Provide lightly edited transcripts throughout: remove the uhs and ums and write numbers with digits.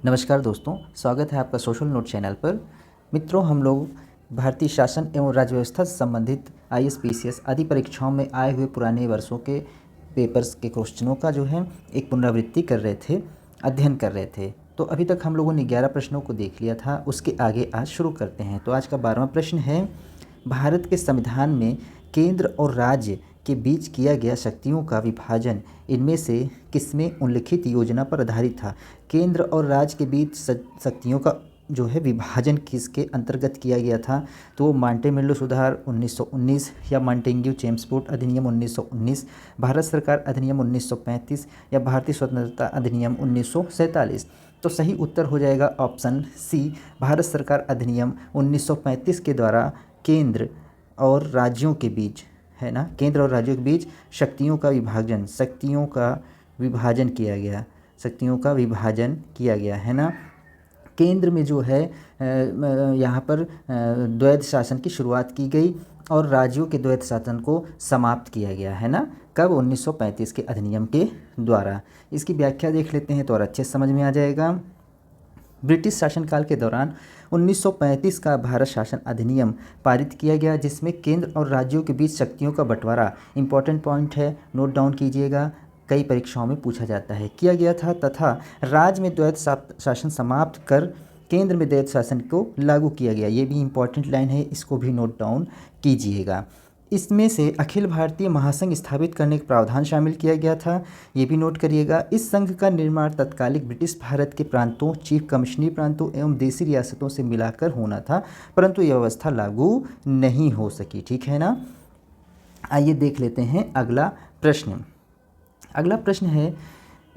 नमस्कार दोस्तों, स्वागत है आपका सोशल नोट चैनल पर। मित्रों, हम लोग भारतीय शासन एवं राज्य व्यवस्था से संबंधित आईएएस, पीसीएस आदि परीक्षाओं में आए हुए पुराने वर्षों के पेपर्स के क्वेश्चनों का जो है एक पुनरावृत्ति कर रहे थे, अध्ययन कर रहे थे। तो अभी तक हम लोगों ने 11 प्रश्नों को देख लिया था। उसके आगे आज शुरू करते हैं। तो आज का 12वां प्रश्न है, भारत के संविधान में केंद्र और राज्य के बीच किया गया शक्तियों का विभाजन इनमें से किसमें उल्लिखित योजना पर आधारित था। केंद्र और राज्य के बीच शक्तियों का जो है विभाजन किसके अंतर्गत किया गया था। तो मांटेमिल्लो सुधार 1919 या मांटेग्यू चेम्सफोर्ड अधिनियम 1919, भारत सरकार अधिनियम 1935 या भारतीय स्वतंत्रता अधिनियम 1947। तो सही उत्तर हो जाएगा ऑप्शन सी, भारत सरकार अधिनियम 1935 के द्वारा केंद्र और राज्यों के बीच, है ना, केंद्र और राज्यों के बीच शक्तियों का विभाजन किया गया, शक्तियों का विभाजन किया गया, है ना। केंद्र में जो है यहाँ पर द्वैध शासन की शुरुआत की गई और राज्यों के द्वैध शासन को समाप्त किया गया, है ना। कब? 1935 के अधिनियम के द्वारा। इसकी व्याख्या देख लेते हैं तो और अच्छे समझ में आ जाएगा। ब्रिटिश शासनकाल के दौरान 1935 का भारत शासन अधिनियम पारित किया गया, जिसमें केंद्र और राज्यों के बीच शक्तियों का बंटवारा, इंपॉर्टेंट पॉइंट है, नोट डाउन कीजिएगा, कई परीक्षाओं में पूछा जाता है, किया गया था तथा राज्य में द्वैध शासन समाप्त कर केंद्र में द्वैध शासन को लागू किया गया। ये भी इंपॉर्टेंट लाइन है, इसको भी नोट डाउन कीजिएगा। इसमें से अखिल भारतीय महासंघ स्थापित करने का प्रावधान शामिल किया गया था, ये भी नोट करिएगा। इस संघ का निर्माण तत्कालिक ब्रिटिश भारत के प्रांतों, चीफ कमिश्नरी प्रांतों एवं देसी रियासतों से मिलाकर होना था, परंतु यह व्यवस्था लागू नहीं हो सकी, ठीक है ना। आइए देख लेते हैं अगला प्रश्न। अगला प्रश्न है,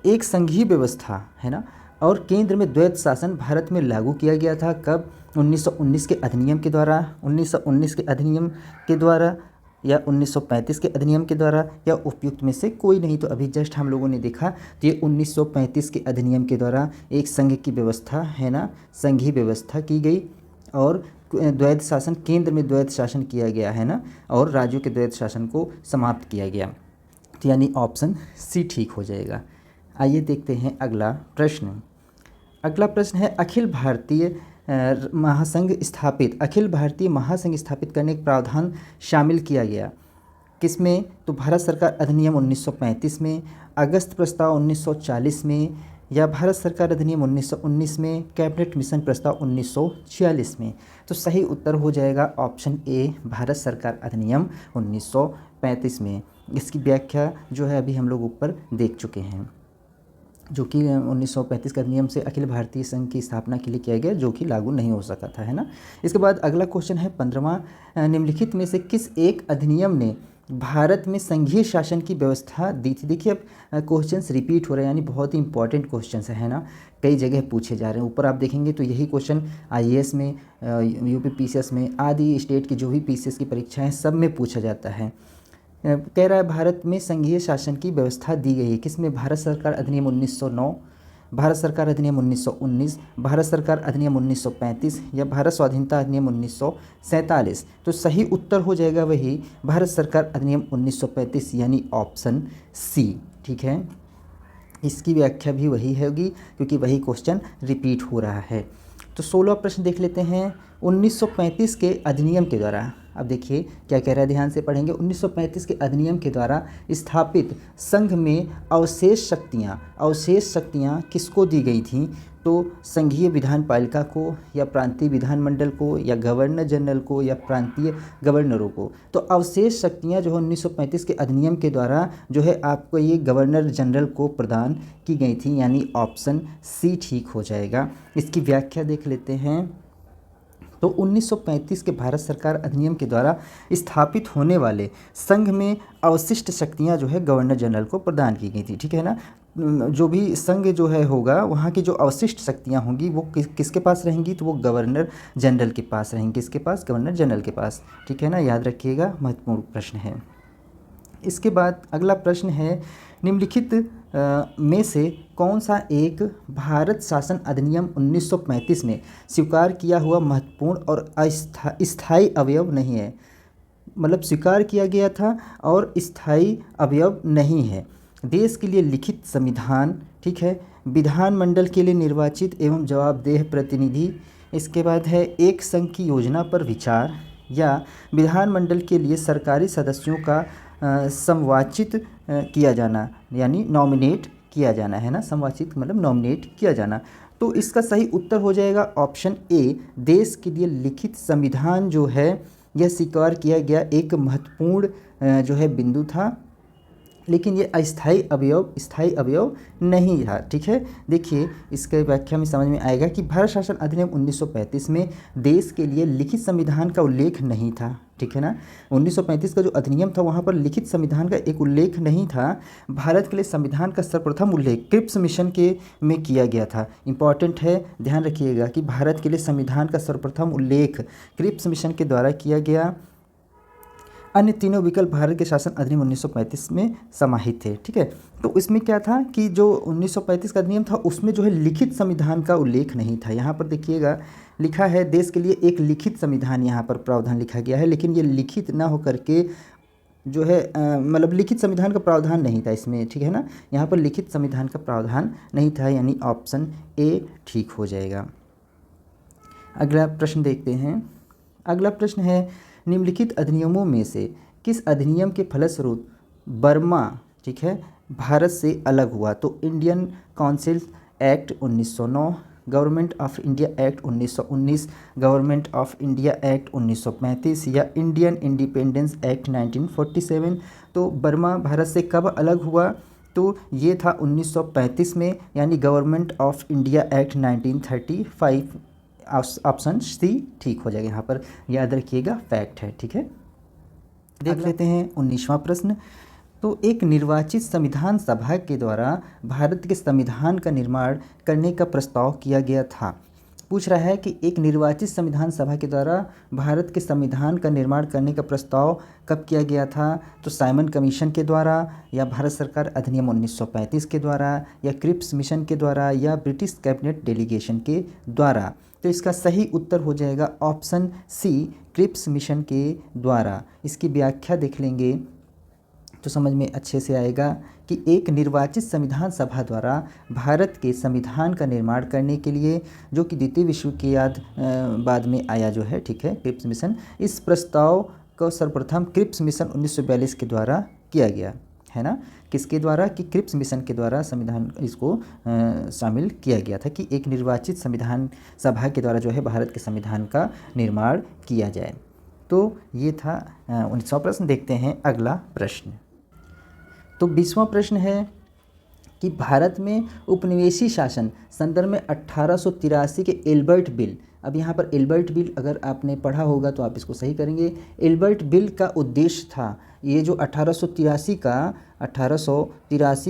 एक संघीय व्यवस्था, है ना, और केंद्र में द्वैध शासन भारत में लागू किया गया था। कब? 1919 के अधिनियम के द्वारा, 1919 के अधिनियम के द्वारा या 1935 के अधिनियम के द्वारा, या उपयुक्त में से कोई नहीं। तो अभी जस्ट हम लोगों ने देखा तो ये 1935 के अधिनियम के द्वारा एक संघ की व्यवस्था, है ना, संघीय व्यवस्था की गई और द्वैध शासन, केंद्र में द्वैध शासन किया गया, है ना, और राज्यों के द्वैध शासन को समाप्त किया गया। तो यानी ऑप्शन सी ठीक हो जाएगा। आइए देखते हैं अगला प्रश्न। अगला प्रश्न है, अखिल भारतीय महासंघ स्थापित करने का प्रावधान शामिल किया गया किसमें? तो भारत सरकार अधिनियम 1935 में, अगस्त प्रस्ताव 1940 में, या भारत सरकार अधिनियम 1919 में, कैबिनेट मिशन प्रस्ताव 1946 में। तो सही उत्तर हो जाएगा ऑप्शन ए, भारत सरकार अधिनियम 1935 में। इसकी व्याख्या जो है अभी हम लोग ऊपर देख चुके हैं, जो कि 1935 के अधिनियम से अखिल भारतीय संघ की स्थापना के लिए किया गया, जो कि लागू नहीं हो सका था, है ना। इसके बाद अगला क्वेश्चन है 15वां, निम्नलिखित में से किस एक अधिनियम ने भारत में संघीय शासन की व्यवस्था दी थी। देखिए अब क्वेश्चंस रिपीट हो रहे हैं, यानी बहुत ही इंपॉर्टेंट क्वेश्चंस है ना, कई जगह पूछे जा रहे हैं। ऊपर आप देखेंगे तो यही क्वेश्चन आईएएस में, यूपी पीसीएस में आदि स्टेट की जो भी पीसीएस की परीक्षा है सब में पूछा जाता है। कह रहा है भारत में संघीय शासन की व्यवस्था दी गई है किसमें? भारत सरकार अधिनियम 1909, भारत सरकार अधिनियम 1919, भारत सरकार अधिनियम 1935 या भारत स्वाधीनता अधिनियम 1947। तो सही उत्तर हो जाएगा वही भारत सरकार अधिनियम 1935, यानी ऑप्शन सी, ठीक है। इसकी व्याख्या भी वही होगी क्योंकि वही क्वेश्चन रिपीट हो रहा है। तो 16वां प्रश्न देख लेते हैं, 1935 के अधिनियम के द्वारा, अब देखिए क्या कह रहा है, ध्यान से पढ़ेंगे। 1935 के अधिनियम के द्वारा स्थापित संघ में अवशेष शक्तियाँ किसको दी गई थीं? तो संघीय विधान पालिका को, या प्रांतीय विधानमंडल को, या गवर्नर जनरल को, या प्रांतीय गवर्नरों को। तो अवशेष शक्तियाँ जो है 1935 के अधिनियम के द्वारा जो है आपको ये गवर्नर जनरल को प्रदान की गई थी, यानी ऑप्शन सी ठीक हो जाएगा। इसकी व्याख्या देख लेते हैं। तो 1935 के भारत सरकार अधिनियम के द्वारा स्थापित होने वाले संघ में अवशिष्ट शक्तियां जो है गवर्नर जनरल को प्रदान की गई थी, ठीक है ना। जो भी संघ जो है होगा, वहाँ की जो अवशिष्ट शक्तियाँ होंगी वो किसके पास रहेंगी? तो वो गवर्नर जनरल के पास रहेंगी। किसके पास? गवर्नर जनरल के पास, ठीक है ना, याद रखिएगा, महत्वपूर्ण प्रश्न है। इसके बाद अगला प्रश्न है, निम्नलिखित में से कौन सा एक भारत शासन अधिनियम 1935 में स्वीकार किया हुआ महत्वपूर्ण और स्थायी अवयव नहीं है? मतलब स्वीकार किया गया था और स्थायी अवयव नहीं है। देश के लिए लिखित संविधान, ठीक है, विधानमंडल के लिए निर्वाचित एवं जवाबदेह प्रतिनिधि। इसके बाद है एक संघ की योजना पर विचार, या विधानमंडल के लिए सरकारी सदस्यों का संवाचित किया जाना, यानी नॉमिनेट किया जाना है ना, संवाचित मतलब नॉमिनेट किया जाना। तो इसका सही उत्तर हो जाएगा ऑप्शन ए, देश के लिए लिखित संविधान जो है यह स्वीकार किया गया एक महत्वपूर्ण जो है बिंदु था, लेकिन ये स्थायी अवयव नहीं था। ठीक है, देखिए इसके व्याख्या में समझ में आएगा कि भारत शासन अधिनियम 1935 में देश के लिए लिखित संविधान का उल्लेख नहीं था। ठीक है ना, 1935 का जो अधिनियम था वहाँ पर लिखित संविधान का एक उल्लेख नहीं था। भारत के लिए संविधान का सर्वप्रथम उल्लेख क्रिप्स मिशन के में किया गया था। इंपॉर्टेंट है, ध्यान रखिएगा कि भारत के लिए संविधान का सर्वप्रथम उल्लेख क्रिप्स मिशन के द्वारा किया गया। अन्य तीनों विकल्प भारत के शासन अधिनियम 1935 में समाहित थे। ठीक है, तो इसमें क्या था कि जो 1935 का अधिनियम था उसमें जो है लिखित संविधान का उल्लेख नहीं था। यहाँ पर देखिएगा लिखा है देश के लिए एक लिखित संविधान, यहाँ पर प्रावधान लिखा गया है, लेकिन ये लिखित ना होकर के जो है मतलब लिखित संविधान का प्रावधान नहीं था इसमें। ठीक है ना, यहाँ पर लिखित संविधान का प्रावधान नहीं था, यानी ऑप्शन ए ठीक हो जाएगा। अगला प्रश्न देखते हैं। अगला प्रश्न है निम्नलिखित अधिनियमों में से किस अधिनियम के फलस्वरूप बर्मा, ठीक है, भारत से अलग हुआ? तो Indian council act 1909, government of India act 1919, government of India act 1935 या इंडियन इंडिपेंडेंस एक्ट 1947। तो बर्मा भारत से कब अलग हुआ? तो ये था 1935 में, यानी government of India act 1935। Option C ठीक हो जाएगा, यहाँ पर याद रखिएगा फैक्ट है। ठीक है, देख लेते हैं 19वां प्रश्न। तो एक निर्वाचित संविधान सभा के द्वारा भारत के संविधान का निर्माण करने का प्रस्ताव किया गया था। पूछ रहा है कि एक निर्वाचित संविधान सभा के द्वारा भारत के संविधान का निर्माण करने का प्रस्ताव कब किया गया था? तो साइमन कमीशन के द्वारा, या भारत सरकार अधिनियम 1935 के द्वारा, या क्रिप्स मिशन के द्वारा, या ब्रिटिश कैबिनेट डेलीगेशन के द्वारा। तो इसका सही उत्तर हो जाएगा ऑप्शन सी, क्रिप्स मिशन के द्वारा। इसकी व्याख्या देख लेंगे तो समझ में अच्छे से आएगा कि एक निर्वाचित संविधान सभा द्वारा भारत के संविधान का निर्माण करने के लिए, जो कि द्वितीय विश्व के बाद में आया जो है, ठीक है, क्रिप्स मिशन, इस प्रस्ताव को सर्वप्रथम क्रिप्स मिशन 1942 के द्वारा किया गया है ना। किसके द्वारा? कि क्रिप्स मिशन के द्वारा संविधान इसको शामिल किया गया था कि एक निर्वाचित संविधान सभा के द्वारा जो है भारत के संविधान का निर्माण किया जाए। तो ये था 19वां प्रश्न। देखते हैं अगला प्रश्न। तो 20वां प्रश्न है कि भारत में उपनिवेशी शासन संदर्भ में 1883 के एल्बर्ट बिल, अब यहाँ पर एल्बर्ट बिल अगर आपने पढ़ा होगा तो आप इसको सही करेंगे। एल्बर्ट बिल का उद्देश्य था, ये जो 1883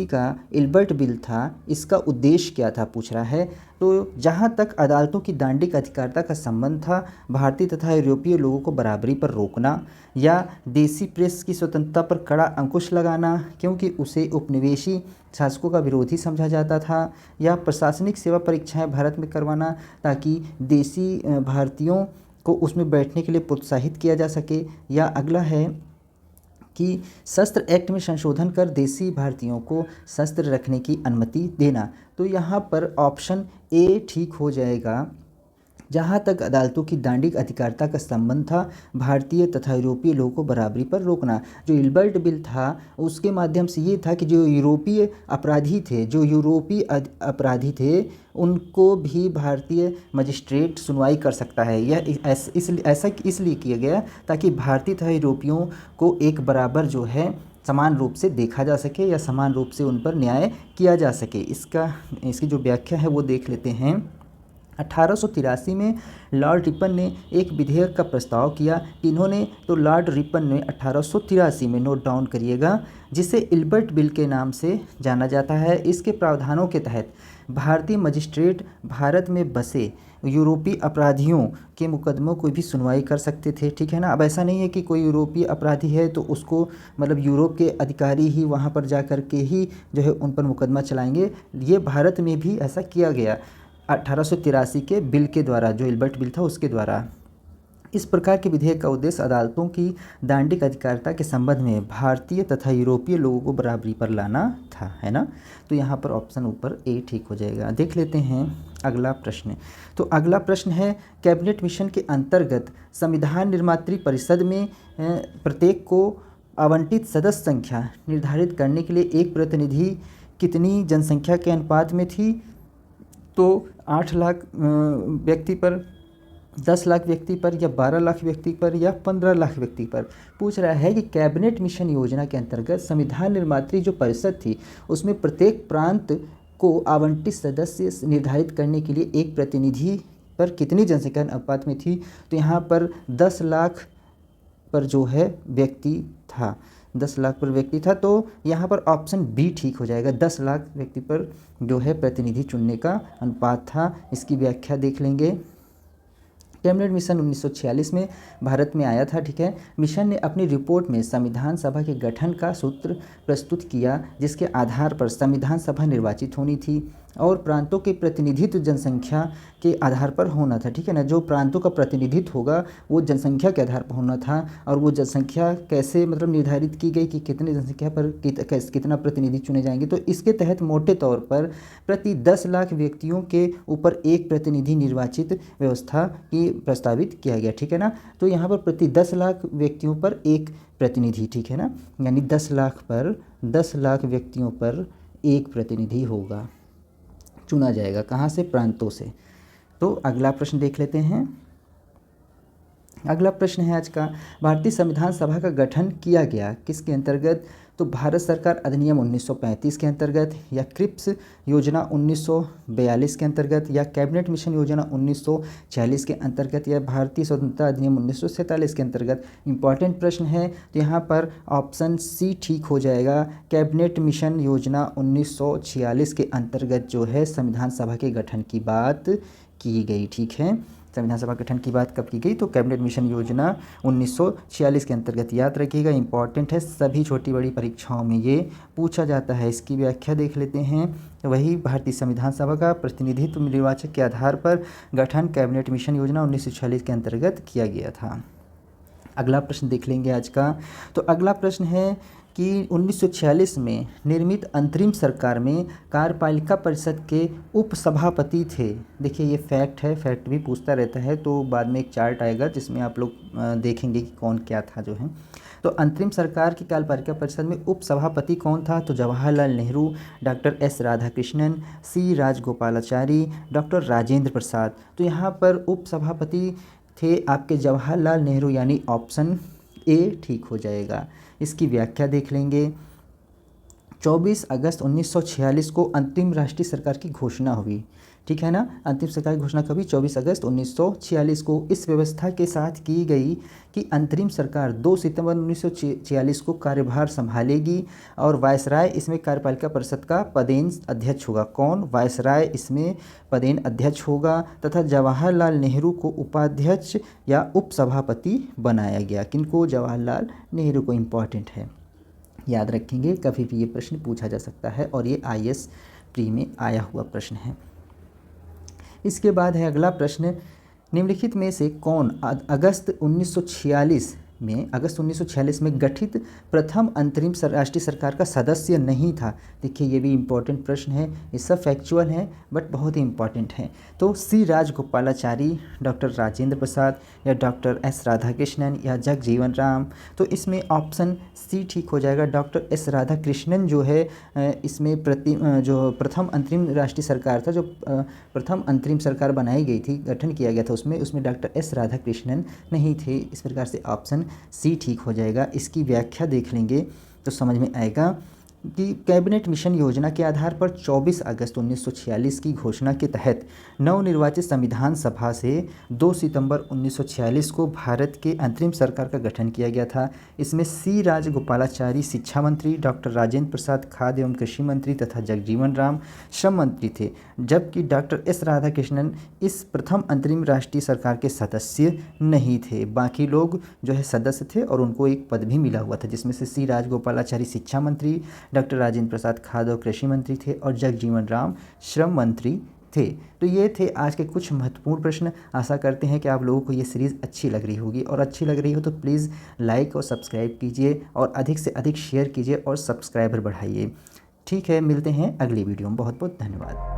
का एल्बर्ट बिल था, इसका उद्देश्य क्या था पूछ रहा है। तो जहाँ तक अदालतों की दांडिक अधिकारिता का संबंध था, भारतीय तथा यूरोपीय लोगों को बराबरी पर रोकना, या देसी प्रेस की स्वतंत्रता पर कड़ा अंकुश लगाना क्योंकि उसे उपनिवेशी शासकों का विरोधी समझा जाता था, या प्रशासनिक सेवा परीक्षाएं भारत में करवाना ताकि देसी भारतीयों को उसमें बैठने के लिए प्रोत्साहित किया जा सके, या अगला है कि शस्त्र एक्ट में संशोधन कर देसी भारतीयों को शस्त्र रखने की अनुमति देना। तो यहाँ पर ऑप्शन ए ठीक हो जाएगा। जहाँ तक अदालतों की दांडिक अधिकारिता का संबंध था, भारतीय तथा यूरोपीय लोगों को बराबरी पर रोकना। जो एल्बर्ट बिल था उसके माध्यम से ये था कि जो यूरोपीय अपराधी थे उनको भी भारतीय मजिस्ट्रेट सुनवाई कर सकता है। यह ऐसा इसलिए किया गया ताकि भारतीय तथा यूरोपियों को एक बराबर जो है समान रूप से देखा जा सके, या समान रूप से उन पर न्याय किया जा सके। इसकी जो व्याख्या है वो देख लेते हैं। 1883 में लॉर्ड रिपन ने एक विधेयक का प्रस्ताव किया। इन्होंने तो लॉर्ड रिपन ने 1883 में, नोट डाउन करिएगा, जिसे एल्बर्ट बिल के नाम से जाना जाता है। इसके प्रावधानों के तहत भारतीय मजिस्ट्रेट भारत में बसे यूरोपीय अपराधियों के मुकदमों को भी सुनवाई कर सकते थे। ठीक है ना। अब ऐसा नहीं है कि कोई यूरोपीय अपराधी है तो उसको मतलब यूरोप के अधिकारी ही वहाँ पर जा कर के ही जो है उन पर मुकदमा चलाएंगे। ये भारत में भी ऐसा किया गया 1883 के बिल के द्वारा, जो एल्बर्ट बिल था उसके द्वारा। इस प्रकार के विधेयक का उद्देश्य अदालतों की दांडिक अधिकारिता के संबंध में भारतीय तथा यूरोपीय लोगों को बराबरी पर लाना था, है ना। तो यहाँ पर ऑप्शन ऊपर ए ठीक हो जाएगा। देख लेते हैं अगला प्रश्न। तो अगला प्रश्न है, कैबिनेट मिशन के अंतर्गत संविधान निर्मात्री परिषद में प्रत्येक को आवंटित सदस्य संख्या निर्धारित करने के लिए एक प्रतिनिधि कितनी जनसंख्या के अनुपात में थी। तो 8 लाख व्यक्ति पर, 10 लाख व्यक्ति पर, या 12 लाख व्यक्ति पर, या 15 लाख व्यक्ति पर। पूछ रहा है कि कैबिनेट मिशन योजना के अंतर्गत संविधान निर्मात्री जो परिषद थी उसमें प्रत्येक प्रांत को आवंटित सदस्य निर्धारित करने के लिए एक प्रतिनिधि पर कितनी जनसंख्या अनुपात में थी। तो यहाँ पर 10 लाख पर जो है व्यक्ति था, 10 लाख पर व्यक्ति था। तो यहाँ पर ऑप्शन बी ठीक हो जाएगा, 10 लाख व्यक्ति पर जो है प्रतिनिधि चुनने का अनुपात था। इसकी व्याख्या देख लेंगे। कैबिनेट मिशन 1946 में भारत में आया था, ठीक है। मिशन ने अपनी रिपोर्ट में संविधान सभा के गठन का सूत्र प्रस्तुत किया, जिसके आधार पर संविधान सभा निर्वाचित होनी थी और प्रांतों के प्रतिनिधित्व जनसंख्या के आधार पर होना था, ठीक है ना। जो प्रांतों का प्रतिनिधित्व होगा वो जनसंख्या के आधार पर होना था। और वो जनसंख्या कैसे मतलब निर्धारित की गई कि कितनी जनसंख्या पर कितना प्रतिनिधि चुने जाएंगे। तो इसके तहत मोटे तौर पर प्रति 10 लाख व्यक्तियों के ऊपर एक प्रतिनिधि निर्वाचित व्यवस्था की प्रस्तावित किया गया, ठीक है ना। तो यहाँ पर प्रति 10 लाख व्यक्तियों पर एक प्रतिनिधि, ठीक है ना, यानी 10 लाख पर 10 लाख व्यक्तियों पर एक प्रतिनिधि होगा, चुना जाएगा। कहाँ से? प्रांतों से। तो अगला प्रश्न देख लेते हैं। अगला प्रश्न है आज का, भारतीय संविधान सभा का गठन किया गया किसके अंतर्गत। तो भारत सरकार अधिनियम 1935 के अंतर्गत, या क्रिप्स योजना 1942 के अंतर्गत, या कैबिनेट मिशन योजना 1946 के अंतर्गत, या भारतीय स्वतंत्रता अधिनियम 1947 के अंतर्गत। इंपॉर्टेंट प्रश्न है, तो यहाँ पर ऑप्शन सी ठीक हो जाएगा। कैबिनेट मिशन योजना 1946 के अंतर्गत जो है संविधान सभा के गठन की बात की गई, ठीक है। संविधान सभा गठन की बात कब की गई? तो कैबिनेट मिशन योजना 1946 के अंतर्गत। याद रखिएगा, इंपॉर्टेंट है, सभी छोटी बड़ी परीक्षाओं में ये पूछा जाता है। इसकी व्याख्या देख लेते हैं। वही भारतीय संविधान सभा का प्रतिनिधित्व निर्वाचक के आधार पर गठन कैबिनेट मिशन योजना 1946 के अंतर्गत किया गया था। अगला प्रश्न देख लेंगे आज का। तो अगला प्रश्न है कि 1946 में निर्मित अंतरिम सरकार में कार्यपालिका परिषद के उपसभापति थे। देखिए ये फैक्ट है, फैक्ट भी पूछता रहता है, तो बाद में एक चार्ट आएगा जिसमें आप लोग देखेंगे कि कौन क्या था जो है। तो अंतरिम सरकार की कार्यपालिका परिषद में उपसभापति कौन था? तो जवाहरलाल नेहरू, डॉक्टर एस राधाकृष्णन, सी राजगोपालाचारी, डॉक्टर राजेंद्र प्रसाद। तो यहाँ पर उपसभापति थे आपके जवाहरलाल नेहरू, यानी ऑप्शन ए ठीक हो जाएगा। इसकी व्याख्या देख लेंगे। 24 अगस्त 1946 को अंतिम राष्ट्रीय सरकार की घोषणा हुई, ठीक है ना। अंतिम सरकार की घोषणा कभी? 24 अगस्त 1946 को। इस व्यवस्था के साथ की गई कि अंतरिम सरकार 2 सितंबर 1946 को कार्यभार संभालेगी और वायसराय इसमें कार्यपालिका परिषद का पदेन अध्यक्ष होगा। कौन? वायसराय इसमें पदेन अध्यक्ष होगा, तथा जवाहरलाल नेहरू को उपाध्यक्ष या उपसभापति बनाया गया। किनको? जवाहरलाल नेहरू को। इम्पॉर्टेंट है, याद रखेंगे, कभी भी ये प्रश्न पूछा जा सकता है और ये IAS प्री में आया हुआ प्रश्न है। इसके बाद है अगला प्रश्न, निम्नलिखित में से कौन अगस्त 1946 में गठित प्रथम अंतरिम राष्ट्रीय सरकार का सदस्य नहीं था? देखिए ये भी इम्पोर्टेंट प्रश्न है, ये सब फैक्चुअल है बट बहुत ही इम्पोर्टेंट है। तो सी राजगोपालाचारी, डॉक्टर राजेंद्र प्रसाद, या डॉक्टर एस राधाकृष्णन, या जगजीवन राम। तो इसमें ऑप्शन सी ठीक हो जाएगा। डॉक्टर एस राधाकृष्णन जो है इसमें जो प्रथम अंतरिम राष्ट्रीय सरकार था, जो प्रथम अंतरिम सरकार बनाई गई थी, गठन किया गया था, उसमें डॉक्टर एस राधाकृष्णन नहीं थे। इस प्रकार से ऑप्शन सी ठीक हो जाएगा। इसकी व्याख्या देख लेंगे तो समझ में आएगा कि कैबिनेट मिशन योजना के आधार पर 24 अगस्त 1946 की घोषणा के तहत नवनिर्वाचित संविधान सभा से 2 सितंबर 1946 को भारत के अंतरिम सरकार का गठन किया गया था। इसमें सी राजगोपालाचारी शिक्षा मंत्री, डॉक्टर राजेंद्र प्रसाद खाद्य एवं कृषि मंत्री तथा जगजीवन राम श्रम मंत्री थे, जबकि डॉक्टर एस राधाकृष्णन इस प्रथम अंतरिम राष्ट्रीय सरकार के सदस्य नहीं थे। बाकी लोग जो है सदस्य थे और उनको एक पद भी मिला हुआ था, जिसमें से सी राजगोपालाचारी शिक्षा मंत्री, डॉक्टर राजेंद्र प्रसाद खाद्य और कृषि मंत्री थे और जगजीवन राम श्रम मंत्री थे। तो ये थे आज के कुछ महत्वपूर्ण प्रश्न। आशा करते हैं कि आप लोगों को ये सीरीज़ अच्छी लग रही होगी, और अच्छी लग रही हो तो प्लीज़ लाइक और सब्सक्राइब कीजिए और अधिक से अधिक शेयर कीजिए और सब्सक्राइबर बढ़ाइए। ठीक है, मिलते हैं अगली वीडियो में। बहुत बहुत धन्यवाद।